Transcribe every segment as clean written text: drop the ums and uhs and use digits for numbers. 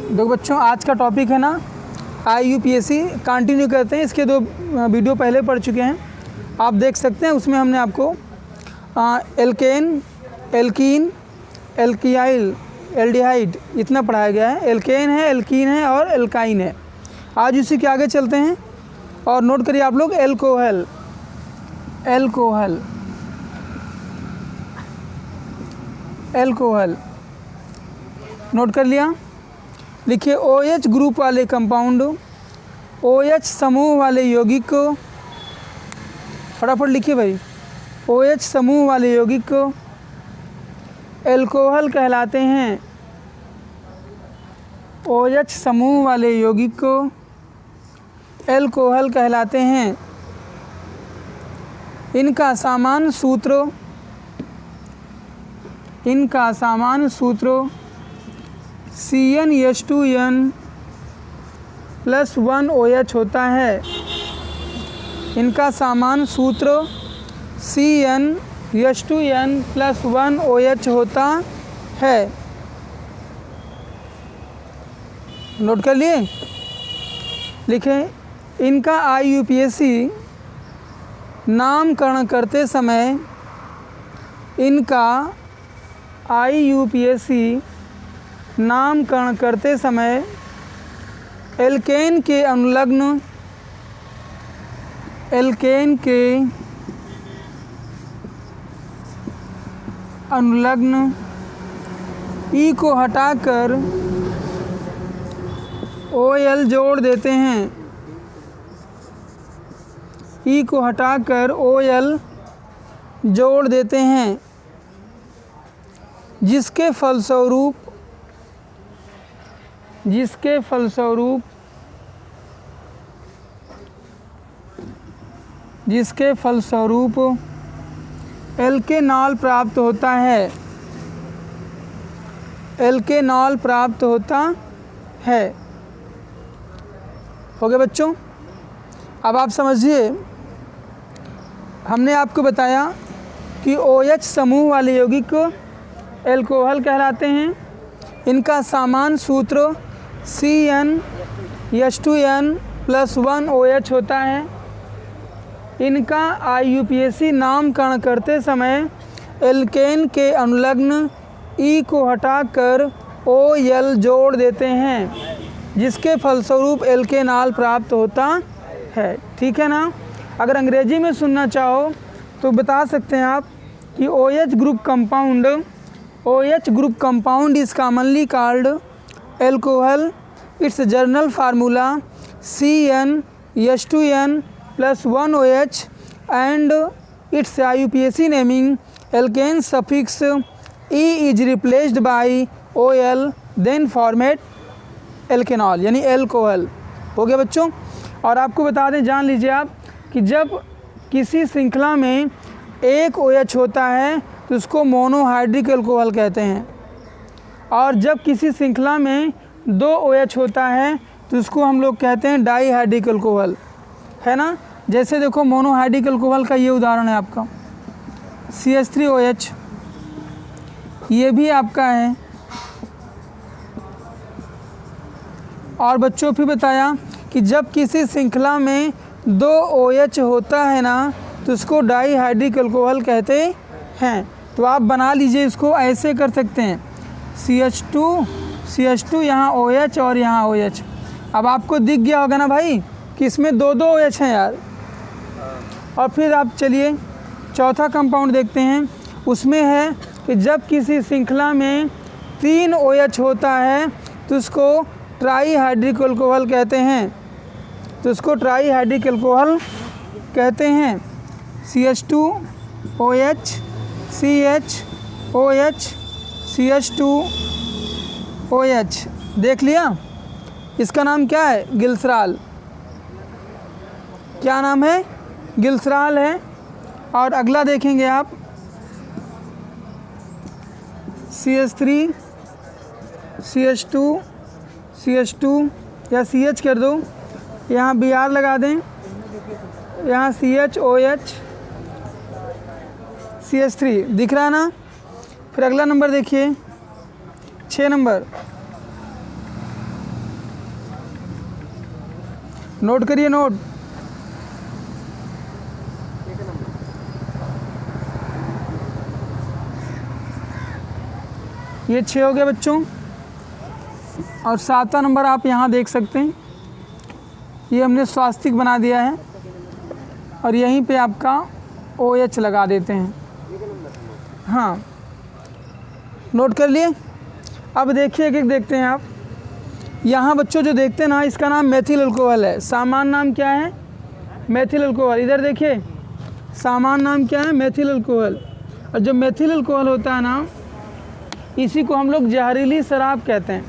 देखो बच्चों, आज का टॉपिक है ना IUPAC, कंटिन्यू करते हैं। इसके 2 वीडियो पहले पढ़ चुके हैं, आप देख सकते हैं। उसमें हमने आपको एल्केन, एल्कीन, एल्कीआइल, एल्डिहाइड इतना पढ़ाया गया है। एल्केन है, एल्कीन है और एल्काइन है। आज उसी के आगे चलते हैं और नोट करिए आप लोग एल्कोहल। एल्कोहल, एल्कोहल नोट कर लिया। लिखिए OH ग्रुप वाले कंपाउंड, OH समूह वाले यौगिक को, फटाफट लिखिए भाई, OH समूह वाले यौगिक को एल्कोहल कहलाते हैं। OH समूह वाले यौगिक को एल्कोहल कहलाते हैं। इनका सामान्य सूत्र CnH2n+1OH होता है। इनका सामान्य सूत्र CnH2n+1OH होता है। नोट कर लिए। लिखें, इनका IUPAC नामकरण करते समय, इनका IUPAC नामकरण करते समय एल्केन के अनुलग्न, E को हटाकर OL जोड़ देते हैं। E को हटाकर OL जोड़ देते हैं, जिसके फलस्वरूप एल्केनॉल प्राप्त होता है। एल्केनॉल प्राप्त होता है। हो गया बच्चों। अब आप समझिए, हमने आपको बताया कि OH समूह वाले यौगिक को एल्कोहल कहलाते हैं। इनका सामान्य सूत्र CnH2n+1OH होता है। इनका IUPAC नामकरण करते समय एल्केन के अनुलग्न E को हटाकर OL जोड़ देते हैं, जिसके फलस्वरूप एल्केनॉल प्राप्त होता है। ठीक है ना। अगर अंग्रेजी में सुनना चाहो तो बता सकते हैं आप कि OH group compound is commonly called alcohol. It's journal formula CnH2n+1OH and its IUPAC naming alkane suffix E is replaced by OL, then format एल्केनॉल यानी एल्कोहल। हो गया बच्चों। और आपको बता दें, जान लीजिए आप, कि जब किसी श्रृंखला में एक OH होता है तो उसको मोनोहाइड्रिक एल्कोहल कहते हैं, और जब किसी श्रृंखला में 2 OH होता है तो उसको हम लोग कहते हैं डाईहाइड्रिक एल्कोहल, है ना। जैसे देखो, मोनोहाइड्रिक एल्कोहल का ये उदाहरण है आपका CH3OH, ये भी आपका है। और बच्चों फिर बताया कि जब किसी श्रृंखला में 2 OH होता है ना तो उसको डाईहाइड्रिक एल्कोहल कहते हैं। तो आप बना लीजिए, इसको ऐसे कर सकते हैं, CH2 यहाँ OH और यहाँ OH। अब आपको दिख गया होगा ना भाई कि इसमें 2 OH हैं यार। और फिर आप चलिए चौथा कंपाउंड देखते हैं। उसमें है कि जब किसी श्रृंखला में 3 OH होता है तो उसको ट्राईहाइड्रिक एल्कोहल कहते हैं। तो उसको ट्राईहाइड्रिक एल्कोहल कहते हैं। CH2OH, CHOH, CH2OH। देख लिया। इसका नाम क्या है? गिल्सराल। क्या नाम है? गिल्सराल है। और अगला देखेंगे आप, CH3, CH2, CH2 या CH कर दो, यहाँ Br लगा दें, यहाँ CHOH, CH3 दिख रहा है ना। फिर अगला नंबर देखिए, 6 नंबर नोट करिए, नोट। ये 6 हो गया बच्चों। और 7वां नंबर आप यहाँ देख सकते हैं, ये हमने स्वास्तिक बना दिया है और यहीं पे आपका OH लगा देते हैं। हाँ, नोट कर लिए। अब देखिए एक एक देखते हैं आप। यहाँ बच्चों जो देखते हैं ना, इसका नाम मेथिल अल्कोहल है। सामान्य नाम क्या है? Methyl alcohol. इधर देखिए, सामान्य नाम क्या है? Methyl alcohol. और जो मेथिल अल्कोहल होता है ना, इसी को हम लोग जहरीली शराब कहते हैं।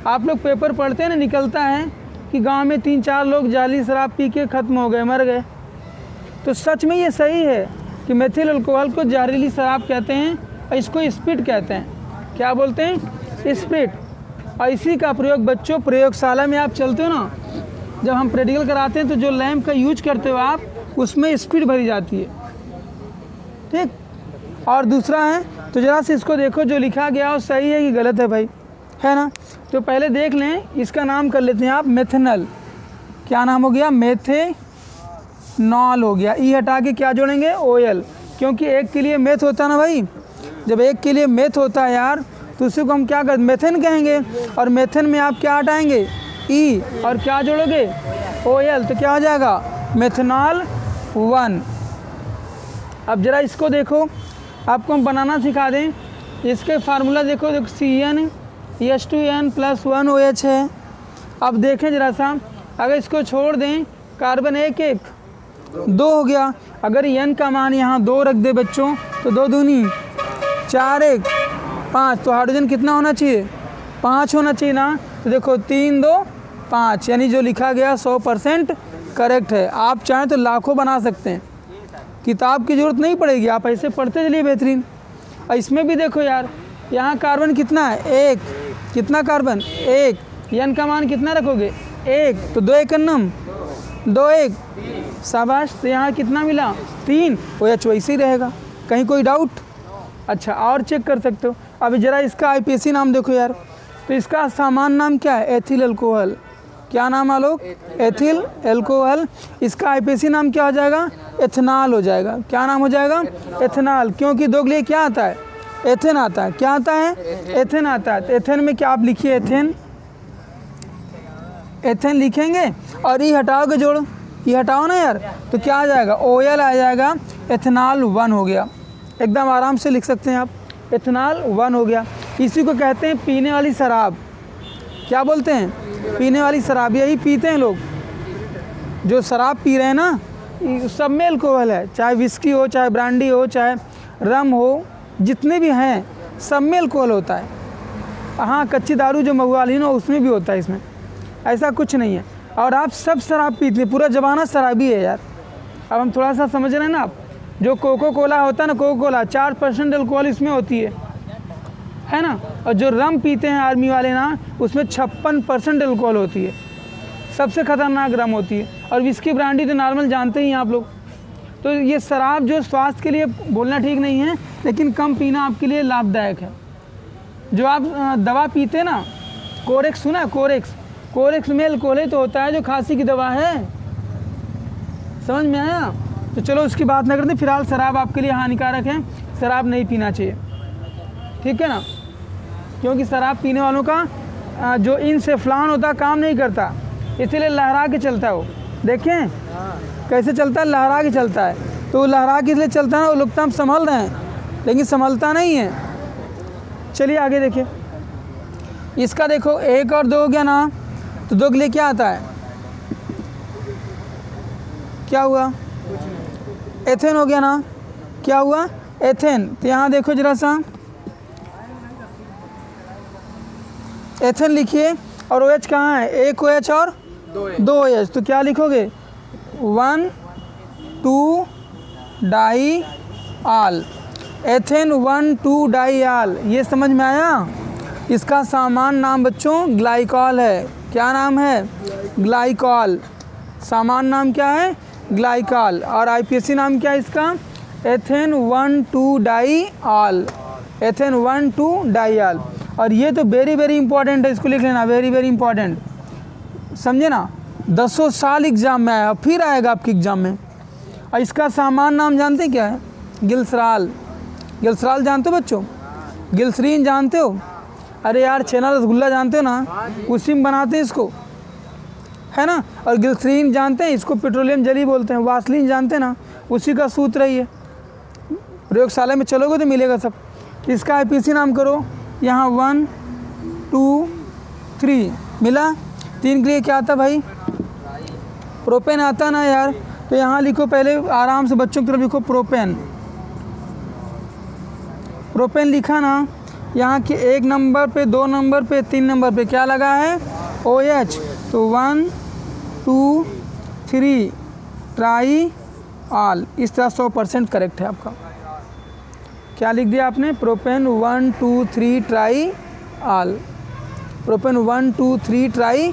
आप लोग पेपर पढ़ते हैं ना, निकलता है कि गांव में 3-4 लोग जहरीली शराब पी के ख़त्म हो गए, मर गए। तो सच में ये सही है कि मेथिल अल्कोहल को जहरीली शराब कहते हैं और इसको स्पिरिट कहते हैं। क्या बोलते हैं? स्पिरिट। और इसी का प्रयोग बच्चों प्रयोगशाला में आप चलते हो ना, जब हम प्रैक्टिकल कराते हैं तो जो लैंप का यूज करते हो आप, उसमें स्पिरिट भरी जाती है। ठीक। और दूसरा है, तो ज़रा से इसको देखो, जो लिखा गया वो सही है कि गलत है भाई, है ना? तो पहले देख लें, इसका नाम कर लेते हैं आप मेथनल। क्या नाम हो गया? मेथेनॉल हो गया। ई हटा के क्या जोड़ेंगे? OL, क्योंकि एक के लिए मेथ होता है ना भाई। जब एक के लिए मेथ होता है यार, तो उसी को हम क्या कर मेथेन कहेंगे। और मेथेन में आप क्या हटाएंगे? ई, और क्या जोड़ोगे? OL। तो क्या हो जाएगा? मेथनॉल 1। अब ज़रा इसको देखो, आपको हम बनाना सिखा दें। इसके फार्मूला देखो, CnH2n+1OH है। अब देखें ज़रा सा, अगर इसको छोड़ दें, कार्बन 1 2 हो गया। अगर n का मान यहाँ 2 रख दे बच्चों, तो 2 दूनी 4 1 5। तो हाइड्रोजन कितना होना चाहिए? 5 होना चाहिए ना। तो देखो 3 2 5, यानी जो लिखा गया 100% करेक्ट है। आप चाहें तो लाखों बना सकते हैं, किताब की ज़रूरत नहीं पड़ेगी, आप ऐसे पढ़ते चलिए बेहतरीन। और इसमें भी देखो यार, यहाँ कार्बन कितना है? 1। कितना कार्बन? 1। n का मान कितना रखोगे? 1। तो 2 1 2 1, शाबाश। तो यहाँ कितना मिला? 3। OH वैसे ही रहेगा, कहीं कोई डाउट? अच्छा, और चेक कर सकते हो। अभी ज़रा इसका IPAC नाम देखो यार। तो इसका सामान्य नाम क्या है? Ethyl alcohol. क्या नाम आलोक? Ethyl alcohol. इसका IPAC नाम क्या हो जाएगा? एथेनॉल हो जाएगा। क्या नाम हो जाएगा? एथेनॉल। क्योंकि 2 के लिए क्या आता है? एथेन आता है। क्या आता है? एथेन आता है। तो एथेन में क्या आप लिखिए? एथेन। एथेन लिखेंगे और ई हटाओगे, जोड़ो, ई हटाओ ना यार, तो क्या आ जाएगा? OL आ जाएगा। एथेनॉल 1 हो गया। एकदम आराम से लिख सकते हैं आप, एथेनॉल 1 हो गया। इसी को कहते हैं पीने वाली शराब। क्या बोलते हैं? पीने वाली शराब। यही पीते हैं लोग, जो शराब पी रहे हैं ना, सब में अल्कोहल है। चाहे विस्की हो, चाहे ब्रांडी हो, चाहे रम हो, जितने भी हैं सब में अल्कोहल होता है। हाँ, कच्ची दारू जो महुआलीन हो उसमें भी होता है, इसमें ऐसा कुछ नहीं है। और आप सब शराब पीते हैं, पूरा ज़माना शराबी है यार। अब हम थोड़ा सा समझ रहे हैं ना आप, जो कोको कोला होता है ना, कोको कोला 4% अल्कोहल इसमें होती है ना। और जो रम पीते हैं आर्मी वाले ना, उसमें 56% अल्कोहल होती है, सबसे ख़तरनाक रम होती है। और विस्की ब्रांडी तो नॉर्मल जानते ही हैं आप लोग। तो ये शराब जो स्वास्थ्य के लिए बोलना ठीक नहीं है, लेकिन कम पीना आपके लिए लाभदायक है। जो आप दवा पीते हैं ना, कोरेक्स सुना है? कोरेक्स में अल्कोहल तो होता है, जो खांसी की दवा है। समझ में आया? तो चलो उसकी बात ना करते, फिलहाल शराब आपके लिए हानिकारक है, शराब नहीं पीना चाहिए, ठीक है ना। क्योंकि शराब पीने वालों का जो इंसेफ्लान होता काम नहीं करता, इसीलिए लहरा के चलता है वो। देखें कैसे चलता है, लहरा के चलता है। तो लहरा के इसलिए चलता है ना, वो लोग तो हम संभल रहे हैं, लेकिन संभलता नहीं है। चलिए आगे देखिए, इसका देखो 1 और 2 हो गया ना, तो 2 के लिए क्या आता है? क्या हुआ? एथेन हो गया ना। क्या हुआ? एथेन। तो यहाँ देखो जरा सा, एथेन लिखिए, और OH कहाँ है? 1 OH और 2 OH। तो क्या लिखोगे? 1 2 डाई आल। एथेन 1 2 डाई आल। ये समझ में आया? इसका सामान्य नाम बच्चों ग्लाइकॉल है। क्या नाम है? ग्लाइकॉल। सामान्य नाम क्या है? ग्लाइकॉल। और IPAC नाम क्या है इसका? एथेन 1 2 डाई आल। एथेन 1 2 डाई आल। और ये तो वेरी इंपॉर्टेंट है, इसको लिख लेना, वेरी इंपॉर्टेंट, समझे ना। 10 साल एग्ज़ाम में आया, फिर आएगा आपके एग्ज़ाम में। और इसका सामान्य नाम जानते क्या है? गिल्सराल। गिल्सराल जानते हो बच्चों? गिल्सरीन जानते हो? अरे यार छेना रसगुल्ला जानते हो ना, उसी में बनाते हैं इसको, है ना। और गिल्सरीन जानते हैं, इसको पेट्रोलियम जेली बोलते हैं। वासलीन जानते हैं ना, उसी का सूत्र है ये। प्रयोगशाला में चलोगे तो मिलेगा सब। इसका आईपीसी नाम करो, यहाँ 1 2 3 मिला। 3 के लिए क्या आता भाई? प्रोपेन आता ना यार। तो यहाँ लिखो, पहले आराम से बच्चों की तरफ लिखो प्रोपेन। प्रोपेन लिखा ना, यहाँ के 1 नंबर पे, 2 नंबर पे, 3 नंबर पे क्या लगा है? OH। तो 1 2 3 ट्राई आल, इस तरह 100% करेक्ट है आपका। क्या लिख दिया आपने? प्रोपेन 1 2 3 ट्राई आल। प्रोपेन 1 2 3 ट्राई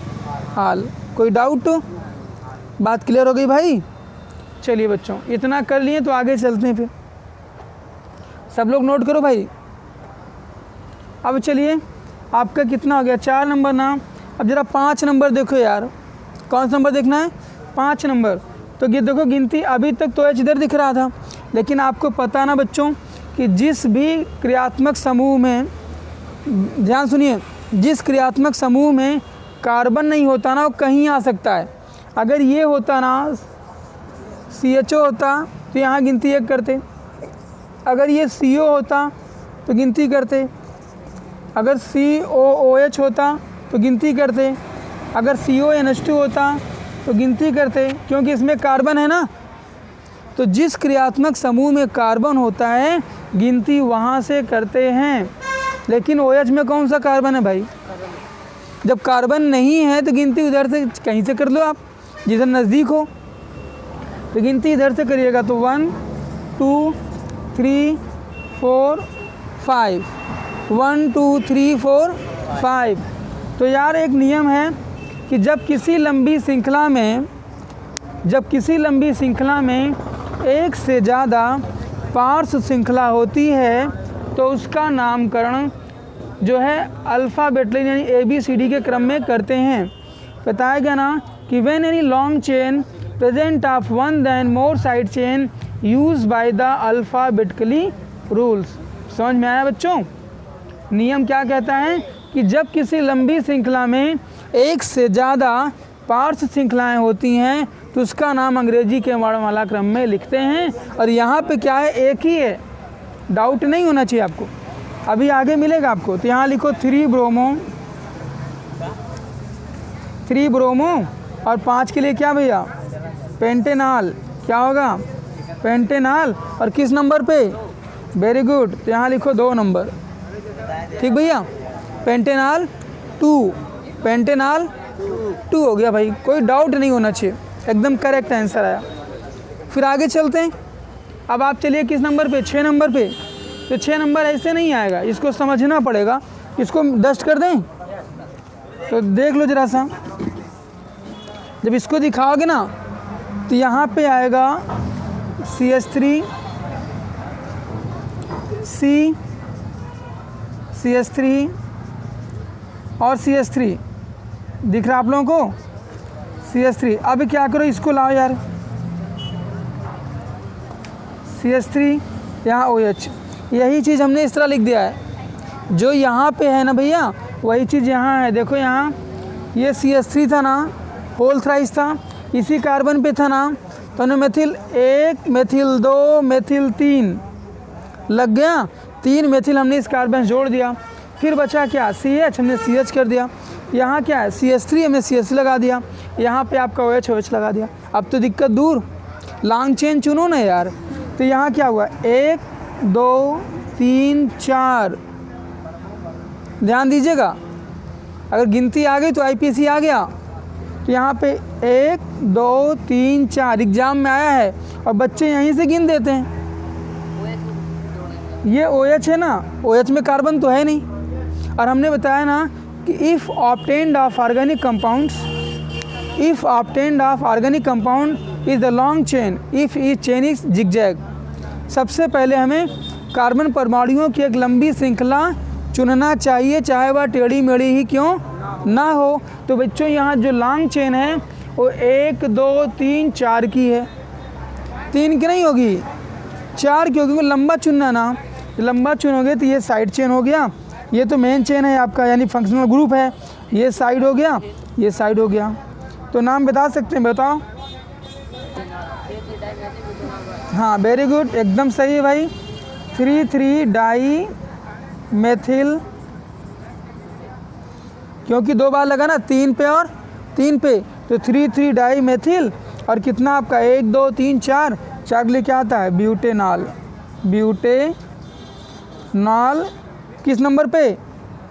आल। कोई डाउट? बात क्लियर हो गई भाई? चलिए बच्चों, इतना कर लिए तो आगे चलते हैं। फिर सब लोग नोट करो भाई। अब चलिए, आपका कितना हो गया? 4 नंबर ना। अब जरा 5 नंबर देखो यार। कौन सा नंबर देखना है? 5 नंबर। तो ये देखो गिनती, अभी तक तो एच इधर दिख रहा था, लेकिन आपको पता ना बच्चों कि जिस भी क्रियात्मक समूह में, ध्यान सुनिए, जिस क्रियात्मक समूह में कार्बन नहीं होता ना, वो कहीं आ सकता है। अगर ये होता ना, CHO होता तो यहाँ गिनती 1 करते। अगर ये CO होता तो गिनती करते। अगर COOH होता तो गिनती करते। अगर CONH2 होता तो गिनती करते, क्योंकि इसमें कार्बन है ना। तो जिस क्रियात्मक समूह में कार्बन होता है, गिनती वहाँ से करते हैं। लेकिन OH में कौन सा कार्बन है भाई? जब कार्बन नहीं है तो गिनती उधर से कहीं से कर लो आप, जिधर नज़दीक हो। तो गिनती इधर से करिएगा। तो 1 2 3 4 5, 1 2 3 4 5। तो यार एक नियम है कि जब किसी लंबी श्रृंखला में एक से ज़्यादा पार्श्व श्रृंखला होती है, तो उसका नामकरण जो है अल्फ़ाबेट यानी ABCD के क्रम में करते हैं। बताया गया ना कि when any long chain present of 1 then more side chain use by the alphabetically rules. समझ में आया बच्चों? नियम क्या कहता है कि जब किसी लंबी श्रृंखला में एक से ज़्यादा पार्श्व श्रृंखलाएँ होती हैं, तो उसका नाम अंग्रेजी के वर्णमाला क्रम में लिखते हैं। और यहाँ पे क्या है? एक ही है, डाउट नहीं होना चाहिए आपको, अभी आगे मिलेगा आपको। तो यहाँ लिखो 3 ब्रोमो और 5 के लिए क्या भैया? पेंटेनॉल। क्या होगा? पेंटेनॉल। और किस नंबर पे? Very good. तो यहाँ लिखो 2 नंबर। ठीक भैया? पेंटेनॉल 2, पेंटेनॉल 2 हो गया भाई, कोई डाउट नहीं होना चाहिए, एकदम करेक्ट आंसर आया। फिर आगे चलते हैं। अब आप चलिए किस नंबर पे? 6 नंबर पे। तो 6 नंबर ऐसे नहीं आएगा, इसको समझना पड़ेगा। इसको डस्ट कर दें तो देख लो जरा सा। जब इसको दिखाओगे ना तो यहाँ पे आएगा CH3 CH3 और CH3 दिख रहा आप लोगों को? CH3। अब क्या करो, इसको लाओ यार, CH3 यहाँ OH। यही चीज़ हमने इस तरह लिख दिया है, जो यहाँ पे है ना भैया, वही चीज़ यहाँ है। देखो यहाँ ये CH3 था ना, होल थ्राइस था, इसी कार्बन पे था ना, तो हमने मेथिल 1 मेथिल 2 मेथिल 3 लग गया। 3 मेथिल हमने इस कार्बन जोड़ दिया। फिर बचा क्या? CH, हमने CH कर दिया। यहाँ क्या है? CH3, हमने CH लगा दिया। यहाँ पे आपका OH लगा दिया। अब तो दिक्कत दूर, लॉन्ग चेन चुनो ना यार। तो यहाँ क्या हुआ? 1 2 3 4। ध्यान दीजिएगा, अगर गिनती आ गई तो IPC आ गया। तो यहाँ पे 1 2 3 4 एग्जाम में आया है, और बच्चे यहीं से गिन देते हैं। ये OH है ना, OH में कार्बन तो है नहीं। और हमने बताया ना कि if obtained of organic compound is the long chain if each chain is zigzag. सबसे पहले हमें कार्बन परमाणुओं की एक लंबी श्रृंखला चुनना चाहिए, चाहे वह टेढ़ी मेढ़ी ही क्यों ना हो। तो बच्चों यहाँ जो लॉन्ग चेन है वो 1 2 3 4 की है, 3 की नहीं होगी, 4 की होगी। वो लंबा चुनना ना, लंबा चुनोगे तो ये साइड चेन हो गया, ये तो मेन चेन है आपका यानी फंक्शनल ग्रुप है, ये साइड हो गया, ये साइड हो गया। तो नाम बता सकते हैं, बताओ। हाँ वेरी गुड, एकदम सही है भाई। 3,3 डाई मेथिल, क्योंकि 2 बार लगा ना, 3 पे और 3 पे, तो 3,3 डाई मेथिल। और कितना आपका 1 2 3 4, 4 के लिए क्या आता है ब्यूटेनॉल। ब्यूटेनॉल किस नंबर पे,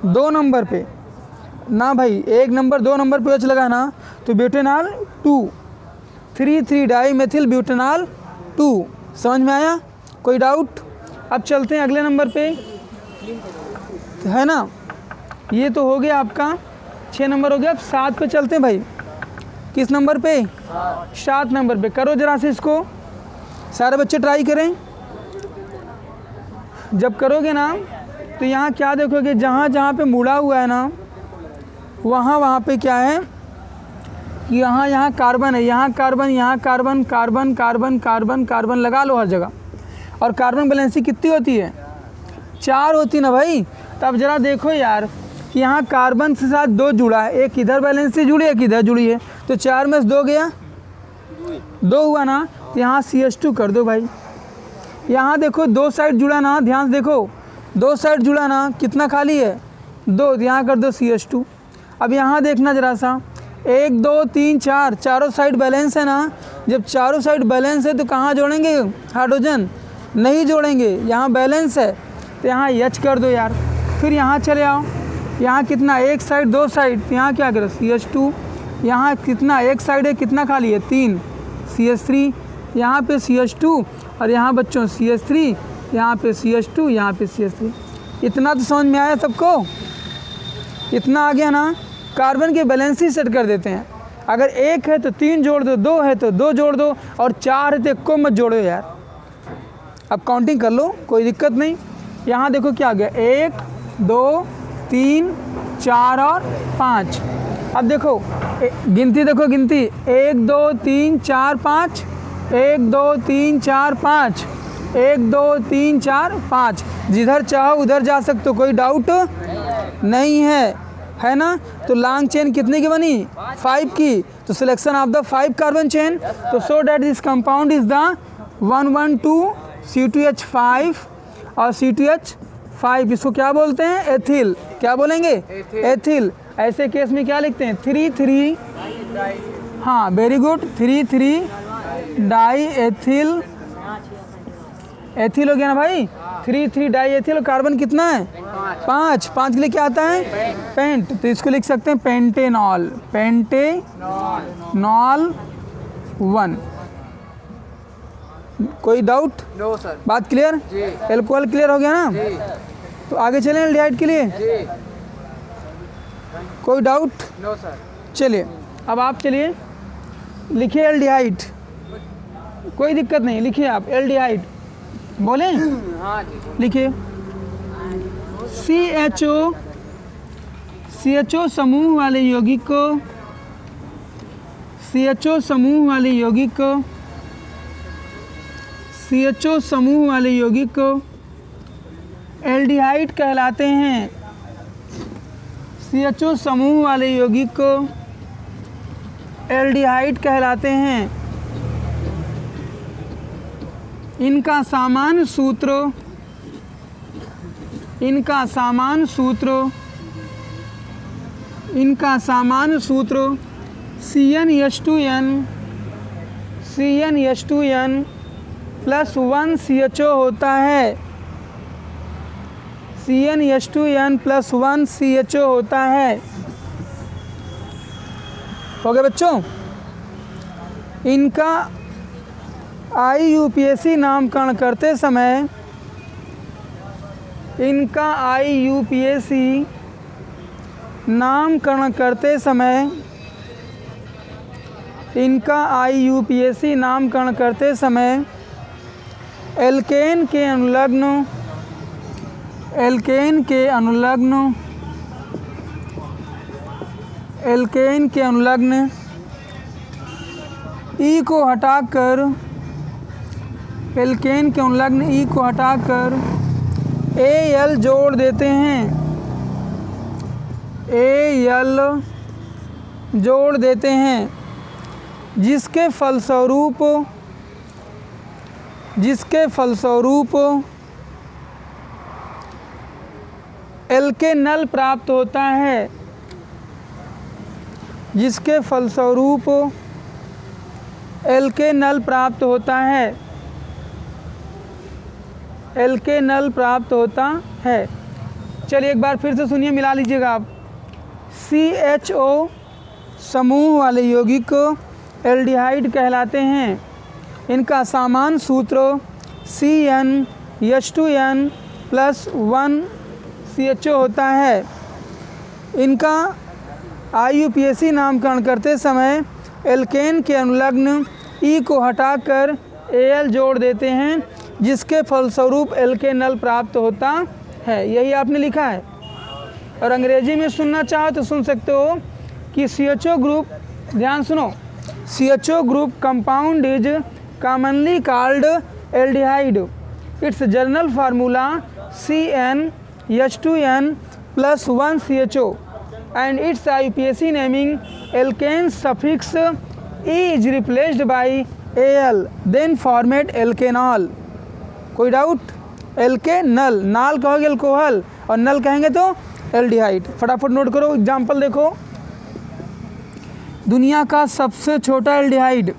2 नंबर पे ना भाई, 1 नंबर 2 नंबर पे एच लगा ना, तो ब्यूटेनॉल 2, 3,3 डाई मेथिल ब्यूटेनॉल 2। समझ में आया, कोई डाउट? अब चलते हैं अगले नंबर पे, है ना, ये तो हो गया आपका 6 नंबर हो गया। अब 7 पे चलते हैं भाई। किस नंबर पे, 7 नंबर पे। करो जरा से इसको, सारे बच्चे ट्राई करें। जब करोगे ना तो यहाँ क्या देखोगे, जहाँ जहाँ पे मुड़ा हुआ है ना, वहाँ पे क्या है कि यहाँ कार्बन है, यहाँ कार्बन, यहाँ carbon, carbon carbon carbon carbon लगा लो हर जगह। और कार्बन बैलेंसी कितनी होती है, 4 होती ना भाई। तब जरा देखो यार कि यहाँ कार्बन के साथ 2 जुड़ा है, एक इधर बैलेंसी जुड़ी है, एक इधर जुड़ी है, तो 4 में से 2 गया, 2 हुआ ना, तो यहाँ CH2 कर दो भाई। यहाँ देखो 2 साइड जुड़ा ना, ध्यान से देखो 2 साइड जुड़ा ना, कितना खाली है 2, यहाँ कर दो CH2। अब यहाँ देखना जरा सा, 1 2 3 4, चारों साइड बैलेंस है ना। जब चारों साइड बैलेंस है तो कहाँ जोड़ेंगे हाइड्रोजन, नहीं जोड़ेंगे, यहाँ बैलेंस है तो यहाँ H कर दो यार। फिर यहाँ चले आओ, यहाँ कितना, एक साइड 2 साइड, तो यहाँ क्या करो CH2। यहाँ कितना, एक साइड है, कितना खाली है 3, CH3, यहाँ पे CH2, और यहाँ बच्चों CH3, यहाँ पे CH2, यहाँ पे CH3। इतना तो समझ में आया सबको, इतना आ गया ना। कार्बन के बैलेंस ही सेट कर देते हैं, अगर 1 है तो 3 जोड़ दो, 2 है तो 2 जोड़ दो, और 4 है तो 1 को मत जोड़ो यार। अब काउंटिंग कर लो, कोई दिक्कत नहीं। यहाँ देखो क्या आ गया, 1 2 3 4 और 5। अब देखो गिनती, देखो गिनती, 1 2 3 4 5, 1 2 3 4 5, 1 2 3 4 5। जिधर चाहो उधर जा सकते हो, कोई डाउट नहीं है ना। तो लॉन्ग चेन कितने की बनी, 5 की। तो selection of the 5 carbon chain, तो so that this compound is the 112 C2H5 और C2H5। इसको क्या बोलते हैं, एथिल। क्या बोलेंगे, एथिल। ऐसे केस में क्या लिखते हैं, 3,3, हाँ very good, 3,3 die ethyl, ethyl हो गया ना भाई, 3,3 डाई एथिल। और कार्बन कितना है, 5, 5 के लिए क्या आता है, पेंट। तो इसको लिख सकते हैं पेंटेनॉल, पेंटेनॉल 1। कोई डाउट? No sir. बात क्लियर, एल्कोहल क्लियर हो गया ना जी। तो आगे चलें एल्डिहाइड के लिए जी। कोई डाउट? No sir. चलिए अब आप चलिए लिखिए एल्डिहाइड, कोई दिक्कत नहीं, लिखिए आप एल्डिहाइड। बोलें, हाँ जी लिखिए CHO समूह वाले यौगिक को, CHO समूह वाले यौगिक को, CHO समूह वाले यौगिक को एल्डिहाइड कहलाते हैं। CHO समूह वाले यौगिक को एल्डिहाइड कहलाते हैं। इनका सामान्य सूत्र, इनका सामान्य सूत्र CnH2n प्लस 1 CHO होता है। CnH2n प्लस 1 CHO होता है। हो गया बच्चों। इनका IUPAC नामकरण करते समय, इनका IUPAC नामकरण करते समय, इनका IUPAC नामकरण करते समय एल्केन के अनुलग्न, एल्केन के अनुलग्न, एल्केन के अनुलग्न ई को हटाकर, एल्केन के उल्लग्न ई को हटाकर एल जोड़ देते हैं, एल जोड़ देते हैं, जिसके फलस्वरूप एल्केनल प्राप्त होता है, जिसके फलस्वरूप एल्केनल प्राप्त होता है, एल्केनल प्राप्त होता है। चलिए एक बार फिर से सुनिए, मिला लीजिएगा आप। CHO समूह वाले यौगिक एल्डिहाइड कहलाते हैं। इनका सामान्य सूत्र CnH2n+1 होता है। इनका IUPAC नामकरण करते समय एल्केन के अनुलग्न ई को हटाकर Al जोड़ देते हैं, जिसके फलस्वरूप एल्केनल प्राप्त होता है। यही आपने लिखा है। और अंग्रेजी में सुनना चाहो तो सुन सकते हो कि CHO ग्रुप, ध्यान सुनो, CHO group compound is commonly called aldehyde. It's general formula CnH2n+1CHO and its IUPAC naming alkane suffix E is replaced by Al, then format alkanol। कोई डाउट? एल्केनल, नाल कहोगे अल्कोहल और नल कहेंगे तो एल्डिहाइड। फटाफट नोट करो, एग्जाम्पल देखो। दुनिया का सबसे छोटा एल्डिहाइड,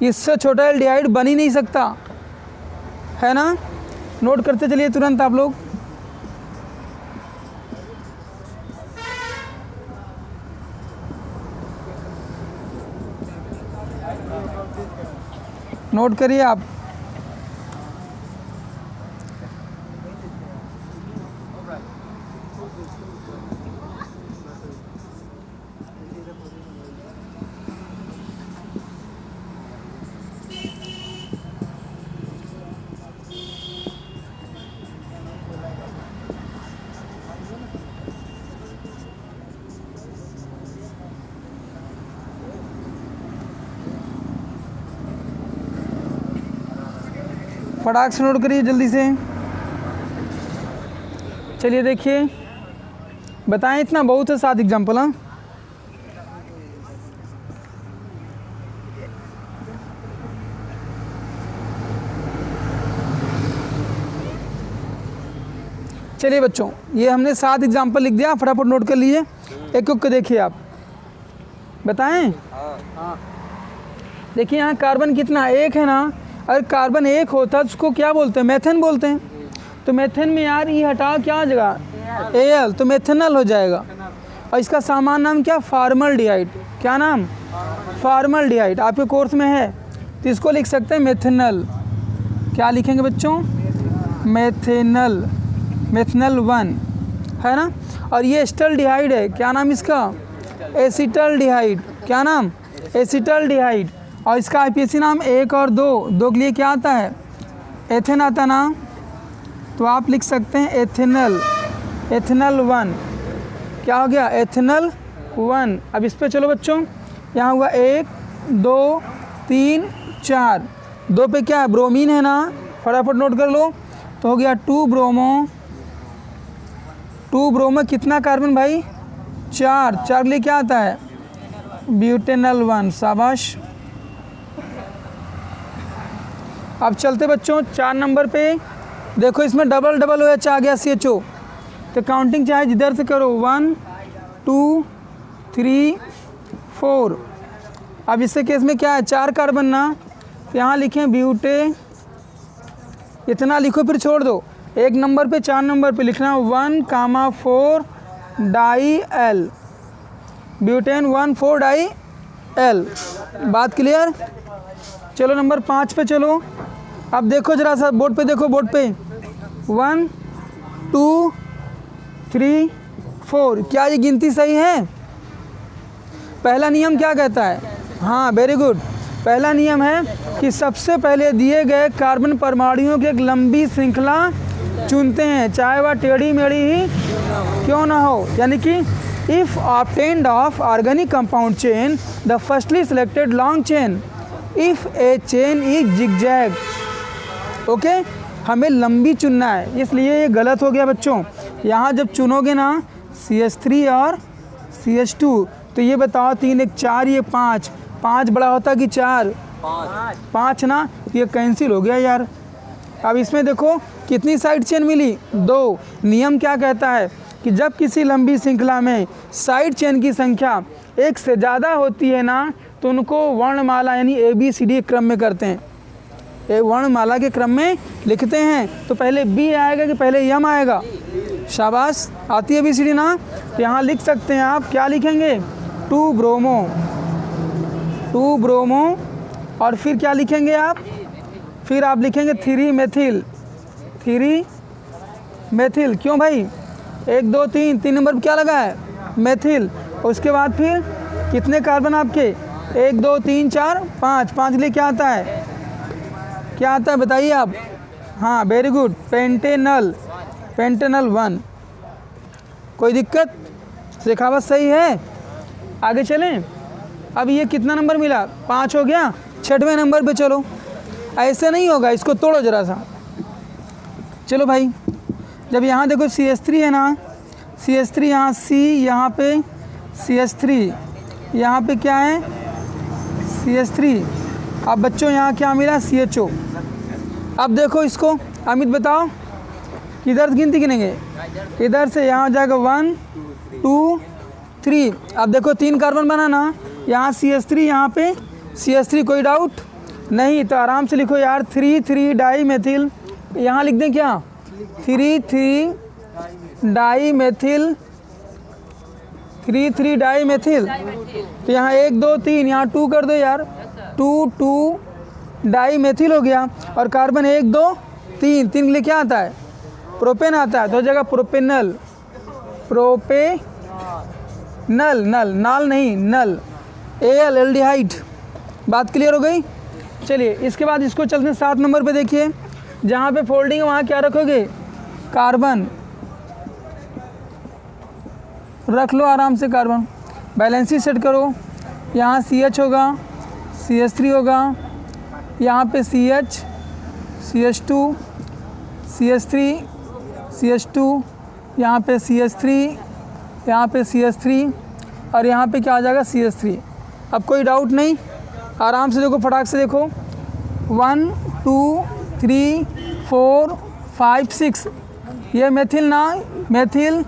इससे छोटा एल्डिहाइड बन ही नहीं सकता, है ना? नोट करते चलिए तुरंत आप लोग। नोट करिए आप। फटाक से नोट करिए जल्दी से। चलिए देखिए, बताएं, इतना बहुत है, 7 एग्जाम्पल। हाँ, चलिए बच्चों, ये हमने 7 एग्जाम्पल लिख दिया, फटाफट नोट कर लीजिए। एक एक को देखिए आप, बताएं। देखिए यहाँ कार्बन कितना, 1 है ना। अगर कार्बन 1 होता तो उसको क्या बोलते हैं? मेथेन बोलते हैं। तो मेथेन में यार ई हटा क्या हो जाएगा? Al, तो मेथेनल हो जाएगा। और इसका सामान्य नाम क्या? फॉर्मल्डिहाइड। क्या नाम? फॉर्मल्डिहाइड। आपके कोर्स में है तो इसको लिख सकते हैं मेथेनल। क्या लिखेंगे बच्चों? मेथेनल, मेथेनल 1, है ना। और ये एसिटल्डिहाइड है, क्या नाम इसका? एसिटल्डिहाइड। क्या नाम? एसिटल्डिहाइड। और इसका IUPAC नाम 1 और 2 के लिए क्या आता है? एथेन आता ना। तो आप लिख सकते हैं एथेनल, एथेनल 1। क्या हो गया? एथेनल 1। अब इस पे चलो बच्चों, यहाँ हुआ 1 2 3 4, 2 पे क्या है? ब्रोमीन है ना। फटाफट नोट कर लो। तो हो गया 2 ब्रोमो, 2 ब्रोमो कितना कार्बन भाई? 4 के लिए क्या आता है? ब्यूटेनल 1। शाबाश। अब चलते बच्चों 4 नंबर पे। देखो इसमें डबल डबल OH आ गया CHO। तो काउंटिंग चाहे जिधर से करो, 1 2 3 4। अब इससे केस में क्या है? 4 कार्बन ना। तो यहाँ लिखें ब्यूटे, इतना लिखो फिर छोड़ दो। 1 नंबर पे 4 नंबर पे लिखना 1,4 di L, butane 1,4 di L। बात क्लियर? चलो नंबर 5 पे चलो। अब देखो जरा सा बोर्ड पे, देखो बोर्ड पे 1 2 3 4। क्या ये गिनती सही है? पहला नियम क्या कहता है? हाँ, वेरी गुड। पहला नियम है कि सबसे पहले दिए गए कार्बन परमाणुओं की एक लंबी श्रृंखला चुनते हैं, चाहे वह टेढ़ी मेढ़ी ही क्यों ना हो। यानी कि if obtained of organic compound chain the firstly selected long chain if A chain is zigzag. Okay, हमें लंबी चुनना है, इसलिए ये गलत हो गया बच्चों। यहाँ जब चुनोगे ना CH3 और CH2, तो ये बताओ 3 1 4, ये 5 5 बड़ा होता कि 4? 5 ना, ये कैंसिल हो गया यार। अब इसमें देखो कितनी साइड चेन मिली? 2। नियम क्या कहता है कि जब किसी लंबी श्रृंखला में साइड चेन की संख्या एक से ज़्यादा होती है ना, तो उनको वर्णमाला यानी ABCD क्रम में करते हैं। एक वर्णमाला के क्रम में लिखते हैं। तो पहले B आएगा कि पहले M आएगा? शाबाश, आती है ABCD ना? तो यहाँ लिख सकते हैं आप, क्या लिखेंगे? 2 ब्रोमो और फिर क्या लिखेंगे आप? फिर आप लिखेंगे 3 मेथिल। क्यों भाई? 1 2 3 नंबर पर क्या लगा है? मेथिल। उसके बाद फिर कितने कार्बन आपके? 1 2 3 4 5 5 लिए क्या आता है? क्या आता है बताइए आप? हाँ, वेरी गुड, पेंटेनल 1। कोई दिक्कत? शेखावत सही है। आगे चलें। अब ये कितना नंबर मिला? 5 हो गया। 6वें नंबर पे चलो। ऐसे नहीं होगा, इसको तोड़ो ज़रा सा। चलो भाई, जब यहाँ देखो CH3 है ना, CH3 यहाँ C, यहाँ पे CH3, यहाँ पे क्या है? CH3। अब बच्चों यहाँ क्या मिला? CHO। अब देखो इसको, अमित बताओ किधर गिनती गिनेंगे? इधर से यहाँ जाएगा 1 2 3। अब देखो 3 कार्बन बना ना, यहाँ CH3, यहाँ पे CH3। कोई डाउट नहीं? तो आराम से लिखो यार 3 डाई मेथिल। यहाँ लिख दें क्या? 3 डाई मेथिल। तो यहाँ 1 2 3, यहाँ 2 कर दो यार। 2 डाई मेथिल हो गया। और कार्बन 1 2 3 के लिए क्या आता है? प्रोपेन आता है। तो हो जाएगा प्रोपेनल। नाल नहीं, नल। AL aldehyde. बात क्लियर हो गई? चलिए, इसके बाद इसको चलते हैं 7 नंबर पे। देखिए, जहाँ पे फोल्डिंग है वहाँ क्या रखोगे? कार्बन रख लो आराम से। कार्बन बैलेंसी सेट करो। यहाँ CH होगा, CH3 होगा, यहाँ पे CH, CH2, CH3, CH2, यहाँ पे CH3, यहाँ पे CH3 और यहाँ पे क्या आ जाएगा? CH3। अब कोई डाउट नहीं? आराम से देखो, फटाक से देखो। 1 2 3 4 5 6, ये मेथिल ना, मेथिल